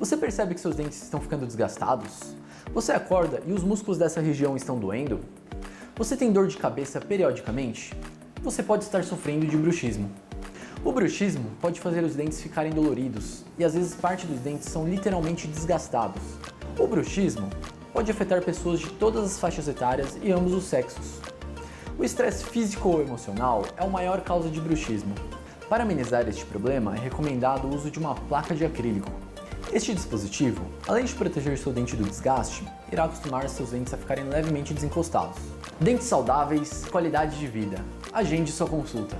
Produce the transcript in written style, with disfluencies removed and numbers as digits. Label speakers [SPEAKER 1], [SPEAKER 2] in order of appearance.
[SPEAKER 1] Você percebe que seus dentes estão ficando desgastados? Você acorda e os músculos dessa região estão doendo? Você tem dor de cabeça periodicamente? Você pode estar sofrendo de bruxismo. O bruxismo pode fazer os dentes ficarem doloridos e às vezes parte dos dentes são literalmente desgastados. O bruxismo pode afetar pessoas de todas as faixas etárias e ambos os sexos. O estresse físico ou emocional é a maior causa de bruxismo. Para amenizar este problema, é recomendado o uso de uma placa de acrílico. Este dispositivo, além de proteger seu dente do desgaste, irá acostumar seus dentes a ficarem levemente desencostados. Dentes saudáveis, qualidade de vida. Agende sua consulta.